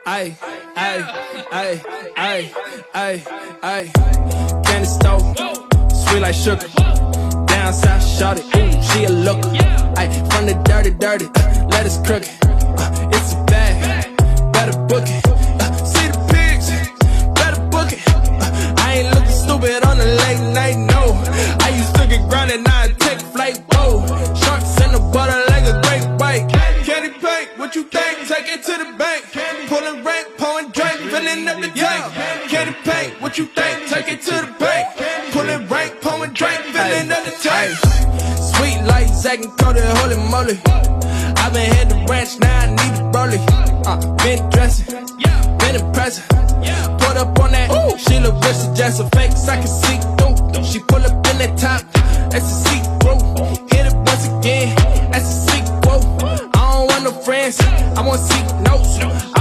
Ay, ay, ay, ay, ay, ay. Candy stove, sweet like sugar. Down south, shorty, she a looker. Ay, from the dirty, let us crooked. It's a bag, better book it. See the pigs, better book it. I ain't looking stupid on the late night, no. I used to get grounded, now I take flight, whoa. Sharks in the water like a great white. Candy paint, what you think? Take it to the bank. Pulling rank, pouring drink, filling up the tank. Candy paint, what you think? Take it to the bank. Pulling rank, pouring drink, filling up the tank. Sweet like Zach and Cody, holy moly. I been hit the ranch, now I need the rollie. Been dressing, been impressive. Put up on that, she look rich, just a fake, I can see through. She pull up in that top, that's a see-through. Hit it once again, that's a sequel. I don't want no friends, I want see notes.